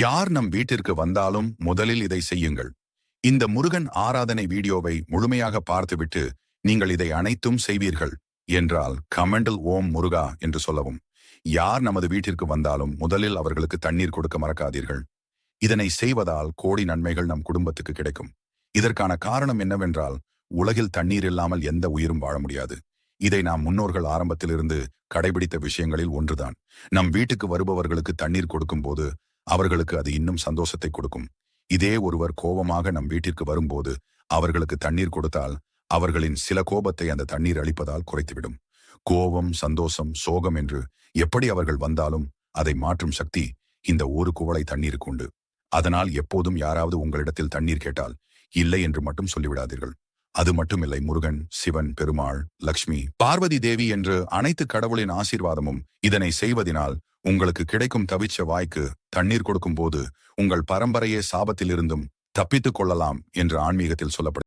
யார் நம் வீட்டிற்கு வந்தாலும் முதலில் இதை செய்யுங்கள். இந்த முருகன் ஆராதனை வீடியோவை முழுமையாக பார்த்துவிட்டு நீங்கள் இதை அனைத்தும் செய்வீர்கள் என்றால் கமெண்டில் ஓம் முருகா என்று சொல்லவும். யார் நமது வீட்டிற்கு வந்தாலும் முதலில் அவர்களுக்கு தண்ணீர் கொடுக்க மறக்காதீர்கள். இதனை செய்வதால் கோடி நன்மைகள் நம் குடும்பத்துக்கு கிடைக்கும். இதற்கான காரணம் என்னவென்றால், உலகில் தண்ணீர் இல்லாமல் எந்த உயிரும் வாழ முடியாது. இதை நாம் முன்னோர்கள் ஆரம்பத்திலிருந்து கடைபிடித்த விஷயங்களில் ஒன்றுதான். நம் வீட்டுக்கு வருபவர்களுக்கு தண்ணீர் கொடுக்கும் போது அவர்களுக்கு அது இன்னும் சந்தோஷத்தை கொடுக்கும். இதே ஒருவர் கோபமாக நம் வீட்டிற்கு வரும்போது அவர்களுக்கு தண்ணீர் கொடுத்தால் அவர்களின் சில கோபத்தை அந்த தண்ணீர் அளிப்பதால் குறைத்துவிடும். கோபம், சந்தோஷம், சோகம் என்று எப்படி அவர்கள் வந்தாலும் அதை மாற்றும் சக்தி இந்த ஒரு குவளை தண்ணீருக்கு உண்டு. அதனால் எப்போதும் யாராவது உங்களிடத்தில் தண்ணீர் கேட்டால் இல்லை என்று மட்டும் சொல்லிவிடாதீர்கள். அது மட்டுமில்லை, முருகன், சிவன், பெருமாள், லக்ஷ்மி, பார்வதி தேவி என்று அனைத்து கடவுளின் ஆசீர்வாதமும் இதனை செய்வதினால் உங்களுக்கு கிடைக்கும். தவிச்ச வாய்க்கு தண்ணீர் கொடுக்கும் போது உங்கள் பரம்பரையே சாபத்திலிருந்தும் தப்பித்துக் கொள்ளலாம் என்று ஆன்மீகத்தில் சொல்லப்படும்.